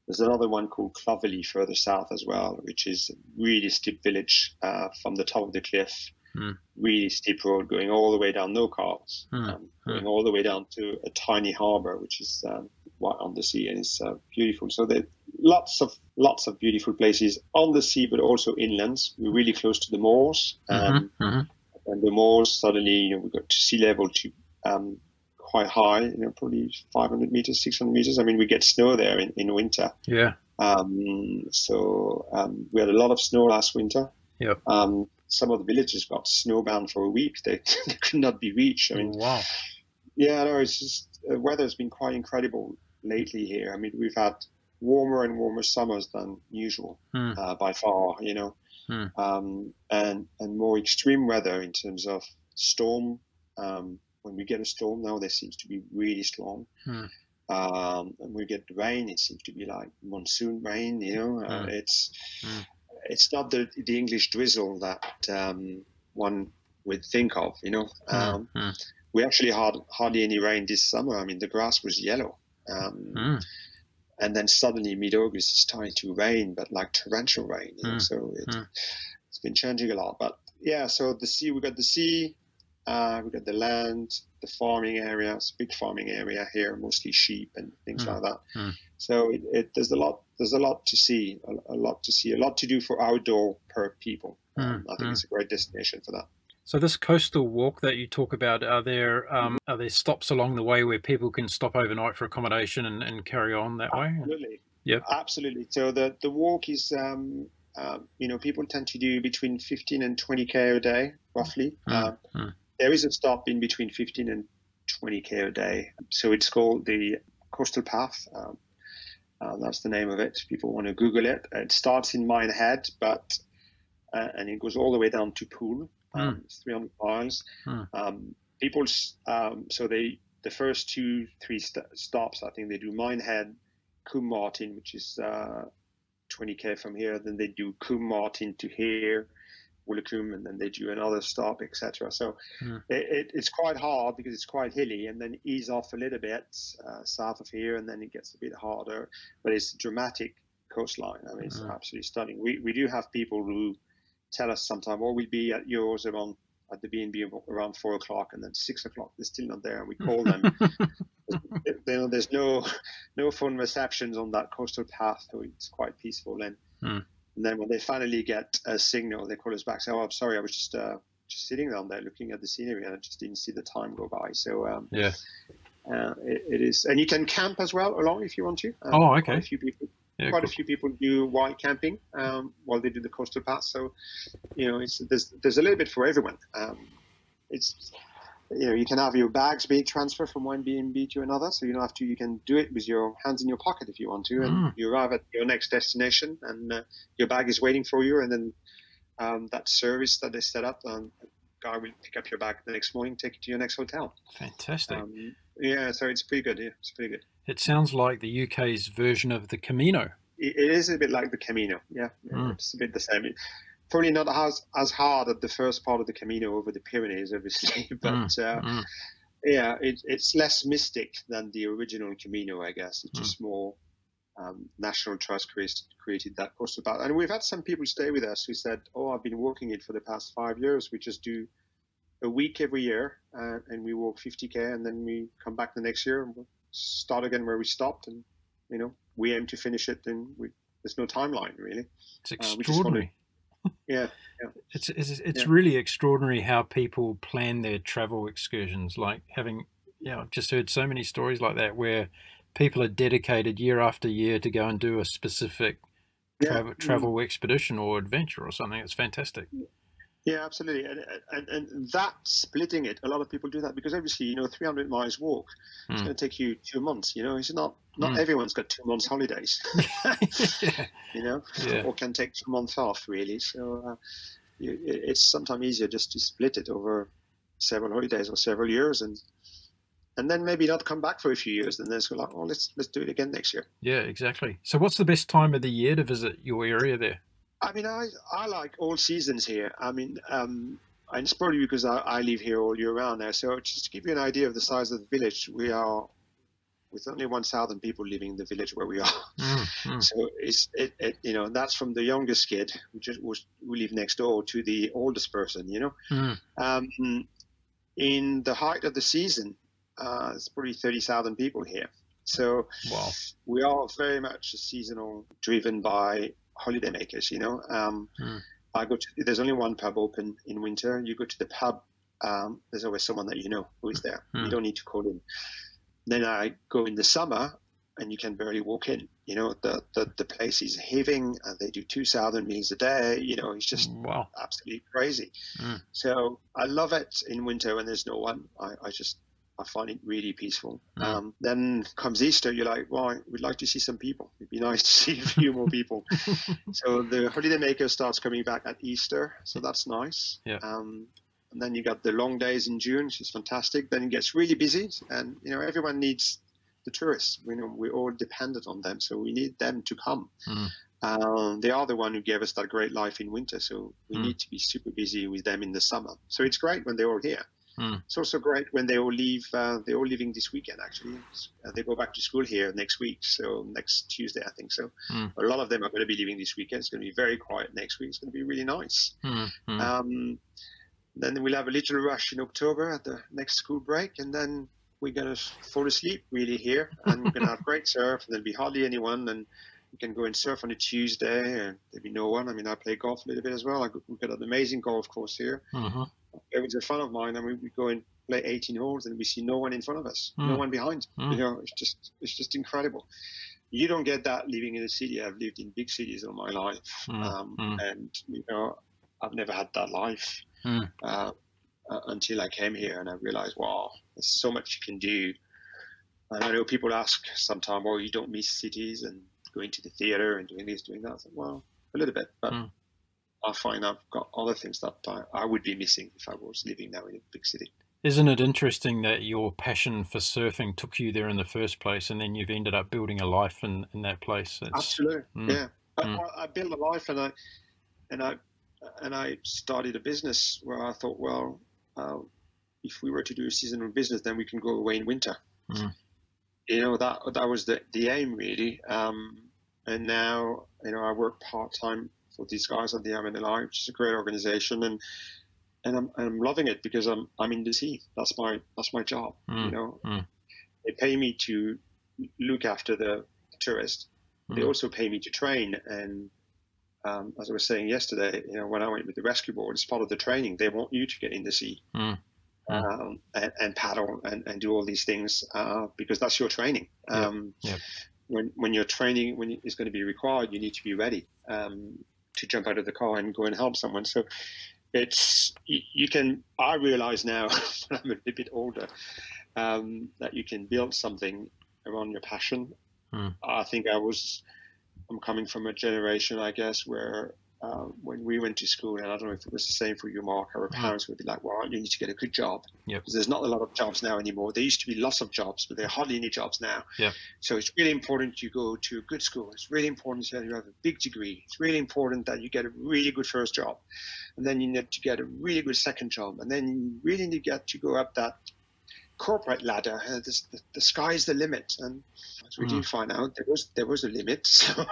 There's another one called Clovelly further south as well, which is a really steep village from the top of the cliff. Really steep road going all the way down, no cars, going all the way down to a tiny harbour, which is right on the sea, and it's beautiful. So there are lots of beautiful places on the sea, but also inland. We're really close to the moors, and the moors suddenly, we got to sea level to quite high, probably 500 meters, 600 meters. I mean, we get snow there in winter. Yeah. So we had a lot of snow last winter. Yeah. Some of the villages got snowbound for a week. They could not be reached. I mean, wow. Yeah, no, it's just the weather's been quite incredible lately here. I mean, we've had warmer and warmer summers than usual by far, and more extreme weather in terms of storm. When we get a storm now, there seems to be really strong. And we get rain, it seems to be like monsoon rain, It's not the English drizzle that one would think of, We actually had hardly any rain this summer. I mean, the grass was yellow. And then suddenly mid-August it started to rain, but like torrential rain, so it's been changing a lot. But yeah, so we got the sea, we got the land, the farming areas, big farming area here, mostly sheep and things like that. So there's a lot to see, a lot to do for outdoor per people. I think it's a great destination for that. So this coastal walk that you talk about, are there stops along the way where people can stop overnight for accommodation and carry on that way? Absolutely. Yep. Absolutely. So the walk is, people tend to do between 15 and 20k a day, roughly. There is a stop in between 15 and 20k a day. So it's called the Coastal Path. That's the name of it. If people want to Google it. It starts in Minehead, and it goes all the way down to Poole. It's 300 miles. The first 2-3 stops, I think they do Minehead, Combe Martin, which is 20k from here. Then they do Combe Martin to here, Woolacombe, and then they do another stop, etc. So it's quite hard because it's quite hilly, and then ease off a little bit south of here, and then it gets a bit harder. But it's a dramatic coastline. I mean, it's absolutely stunning. We do have people who tell us sometimes, "Well, we'll be at yours around at the B&B around 4 o'clock, and then 6 o'clock they're still not there." And we call them. There's no phone receptions on that coastal path, so it's quite peaceful. And then when they finally get a signal, they call us back. Say, "Oh, I'm sorry, I was just sitting down there looking at the scenery, and I just didn't see the time go by." So it is, and you can camp as well along if you want to. Oh, okay. Quite a few people do white camping while they do the coastal path. So there's a little bit for everyone. You can have your bags being transferred from one B&B to another, so you don't have to. You can do it with your hands in your pocket if you want to, and you arrive at your next destination, and your bag is waiting for you, and then that service that they set up, a guy will pick up your bag the next morning, take it to your next hotel. Fantastic. So it's pretty good. Yeah, it's pretty good. It sounds like the UK's version of the Camino. It is a bit like the Camino. Yeah, it's a bit the same. Probably not as hard at the first part of the Camino over the Pyrenees, obviously, but it's less mystic than the original Camino, I guess. It's just more National Trust created that coastal path. And we've had some people stay with us who said, "Oh, I've been walking it for the past 5 years. We just do a week every year, and we walk 50k, and then we come back the next year and we'll start again where we stopped, and we aim to finish it, and there's no timeline really." It's extraordinary. Yeah. It's really extraordinary how people plan their travel excursions. Like I've just heard so many stories like that where people are dedicated year after year to go and do a specific travel expedition or adventure or something. It's fantastic. Yeah, absolutely. And that splitting it, a lot of people do that because obviously, 300 miles walk, it's going to take you 2 months. It's not everyone's got 2 months holidays, or can take 2 months off really. So it's sometimes easier just to split it over several holidays or several years, and then maybe not come back for a few years, and then it's like, "Oh, let's do it again next year." Yeah, exactly. So what's the best time of the year to visit your area there? I mean, I like all seasons here. I mean, and it's probably because I live here all year round now. So just to give you an idea of the size of the village, we are with only 1,000 people living in the village where we are. So that's from the youngest kid who live next door to the oldest person. In the height of the season, it's probably 30,000 people here. So we are very much seasonal, driven by holidaymakers. I go to. There's only one pub open in winter. You go to the pub. There's always someone that who is there. You don't need to call in. Then I go in the summer, and you can barely walk in. The place is heaving. They do 2,000 meals a day. It's just absolutely crazy. So I love it in winter when there's no one. I find it really peaceful. Then comes Easter, you're like, well, we'd like to see some people. It'd be nice to see a few more people. So the holidaymaker starts coming back at Easter, so that's nice. Yeah. And then you got the long days in June, which is fantastic. Then it gets really busy, and everyone needs the tourists. We're all dependent on them, so we need them to come. They are the one who gave us that great life in winter, so we need to be super busy with them in the summer. So it's great when they're all here. It's also great when they all leave. They're all leaving this weekend, actually. They go back to school here next week, so next Tuesday, I think so. A lot of them are going to be leaving this weekend. It's going to be very quiet next week. It's going to be really nice. Then we'll have a little rush in October at the next school break, and then we're going to fall asleep really here, and we're going to have great surf, and there'll be hardly anyone, and we can go and surf on a Tuesday, and there'll be no one. I mean, I play golf a little bit as well. We've got an amazing golf course here. It was a friend of mine, and we go and play 18 holes, and we see no one in front of us, no one behind. It's just incredible. You don't get that living in a city. I've lived in big cities all my life, and I've never had that life until I came here, and I realized, wow, there's so much you can do. And I know people ask sometimes, well, you don't miss cities and going to the theater and doing this, doing that. I said, well, a little bit, but I find I've got other things that I would be missing if I was living now in a big city. Isn't it interesting that your passion for surfing took you there in the first place, and then you've ended up building a life in that place? Absolutely, yeah. I built a life, and I started a business where I thought, well, if we were to do a seasonal business, then we can go away in winter. Mm. That was the aim, really. And now, I work part-time for these guys at the MNLI, which is a great organization, and I'm loving it because I'm in the sea. That's my job. They pay me to look after the tourists. They also pay me to train. And as I was saying yesterday, when I went with the rescue board, it's part of the training. They want you to get in the sea and paddle and do all these things because that's your training. When you're training, when it's going to be required, you need to be ready to jump out of the car and go and help someone. So I realize now when I'm a little bit older that you can build something around your passion. I think I'm coming from a generation, I guess, where when we went to school, and I don't know if it was the same for you, Mark, our parents would be like, well, you need to get a good job. Because there's not a lot of jobs now anymore. There used to be lots of jobs, but there are hardly any jobs now. So it's really important you go to a good school. It's really important that you have a big degree. It's really important that you get a really good first job. And then you need to get a really good second job. And then you really need to get to go up that corporate ladder. The sky's the limit. And as we did find out, there was a limit. So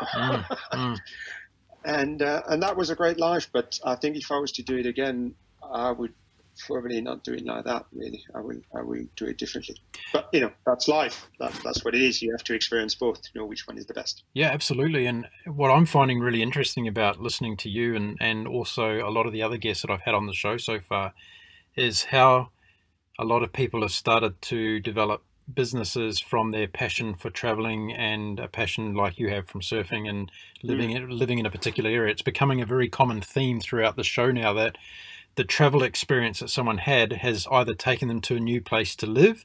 And that was a great life, but I think if I was to do it again, I would probably not do it like that. Really, I will do it differently. But that's life. That's what it is. You have to experience both to know which one is the best. Yeah, absolutely. And what I'm finding really interesting about listening to you and also a lot of the other guests that I've had on the show so far is how a lot of people have started to develop businesses from their passion for traveling and a passion like you have from surfing and living in a particular area. It's becoming a very common theme throughout the show now that the travel experience that someone had has either taken them to a new place to live,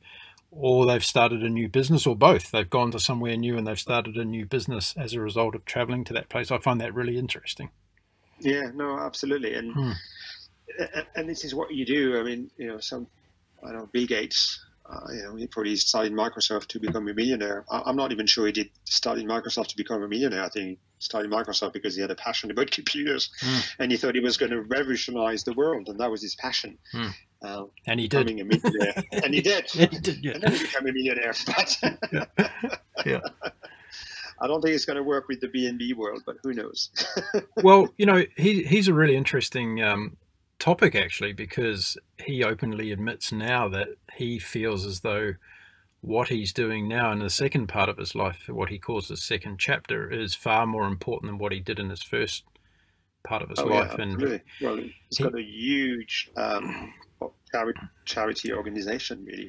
or they've started a new business, or both. They've gone to somewhere new and they've started a new business as a result of traveling to that place. I find that really interesting. Yeah, no, absolutely. And this is what you do. I mean, Bill Gates, he probably started Microsoft to become a millionaire. I'm not even sure he did start in Microsoft to become a millionaire. I think he started Microsoft because he had a passion about computers and he thought he was going to revolutionize the world, and that was his passion. And he did. Becoming a millionaire. And he did. He did, yeah. And then he became a millionaire. But I don't think it's going to work with the B&B world, but who knows? Well, he's a really interesting topic, actually, because he openly admits now that he feels as though what he's doing now in the second part of his life, what he calls the second chapter, is far more important than what he did in his first part of his life. Yeah, absolutely. Well, he's got a huge charity organization, really.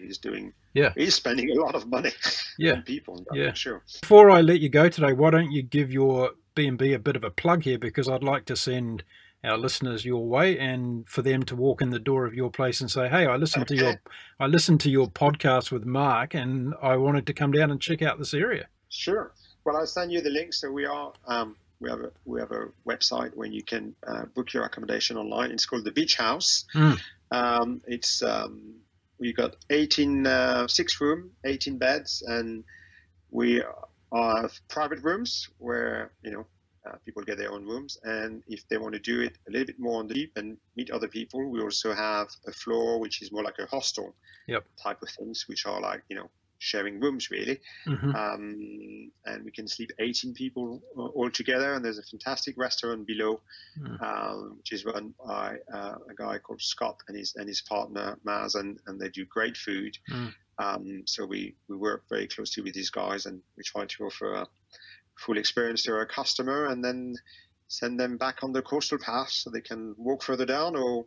He's spending a lot of money on people, I'm sure. Before I let you go today, why don't you give your B&B a bit of a plug here, because I'd like to send our listeners your way and for them to walk in the door of your place and say, hey, I listened to your podcast with Mark and I wanted to come down and check out this area. Sure. Well, I'll send you the link. So we have a website where you can book your accommodation online. It's called the Beach House. We got 6 room, 18 beds, and we have private rooms where people get their own rooms, and if they want to do it a little bit more on the deep and meet other people, we also have a floor which is more like a hostel type of things, which are like sharing rooms, really. And we can sleep 18 people all together, and there's a fantastic restaurant below which is run by a guy called Scott and his partner Maz, and they do great food. So we work very closely with these guys, and we try to offer a full experience to our customer and then send them back on the coastal path so they can walk further down, or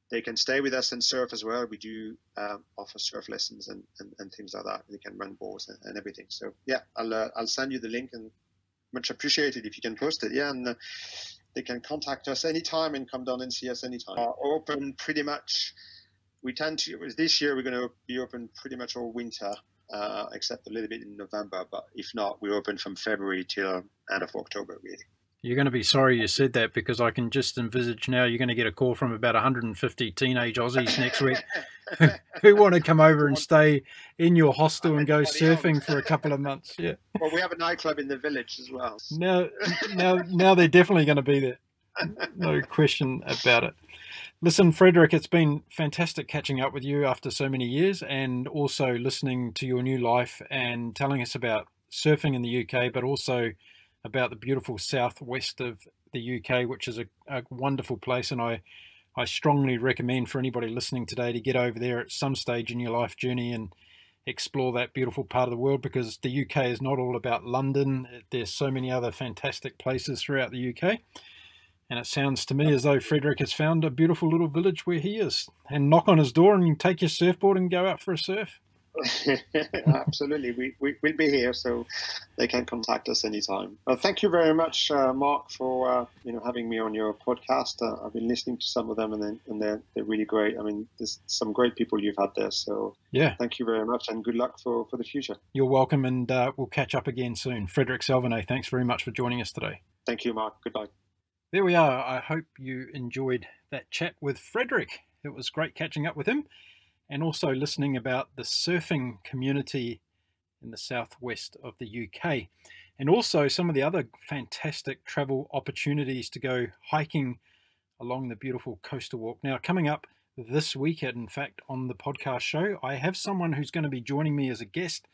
they can stay with us and surf as well. We do offer surf lessons and things like that. They can run boards and everything. So I'll send you the link, and much appreciated if you can post it. And they can contact us anytime and come down and see us anytime. Open pretty much. This year we're going to be open pretty much all winter. Except a little bit in November, but if not, we're open from February till end of October, really. You're going to be sorry you said that, because I can just envisage now you're going to get a call from about 150 teenage Aussies next week who want to come over and stay in your hostel and go surfing for a couple of months. Yeah. Well, we have a nightclub in the village as well. Now they're definitely going to be there. No question about it. Listen, Frederic, it's been fantastic catching up with you after so many years, and also listening to your new life and telling us about surfing in the UK, but also about the beautiful southwest of the UK, which is a wonderful place. And I strongly recommend for anybody listening today to get over there at some stage in your life journey and explore that beautiful part of the world, because the UK is not all about London. There's so many other fantastic places throughout the UK. And it sounds to me as though Frederic has found a beautiful little village where he is. And knock on his door and you can take your surfboard and go out for a surf. Absolutely. We'll be here, so they can contact us anytime. Thank you very much, Mark, for having me on your podcast. I've been listening to some of them, and they're really great. I mean, there's some great people you've had there. So yeah, thank you very much, and good luck for the future. You're welcome, and we'll catch up again soon. Frederic Salvanet, thanks very much for joining us today. Thank you, Mark. Goodbye. There we are. I hope you enjoyed that chat with Frederic. It was great catching up with him, and also listening about the surfing community in the southwest of the UK, and also some of the other fantastic travel opportunities to go hiking along the beautiful coastal walk. Now, coming up this weekend, in fact, on the podcast show, I have someone who's going to be joining me as a guest,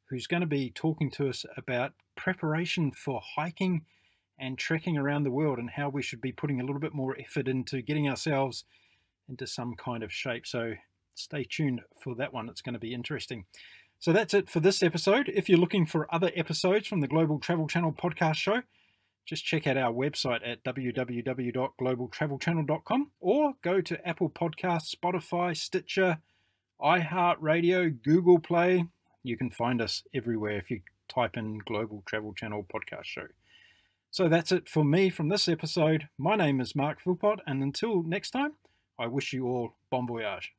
who's going to be talking to us about preparation for hiking and trekking around the world, and how we should be putting a little bit more effort into getting ourselves into some kind of shape. So stay tuned for that one. It's going to be interesting. So that's it for this episode. If you're looking for other episodes from the Global Travel Channel podcast show, just check out our website at www.globaltravelchannel.com, or go to Apple Podcasts, Spotify, Stitcher, iHeartRadio, Google Play. You can find us everywhere if you type in Global Travel Channel podcast show. So that's it for me from this episode. My name is Mark Philpott, and until next time, I wish you all bon voyage.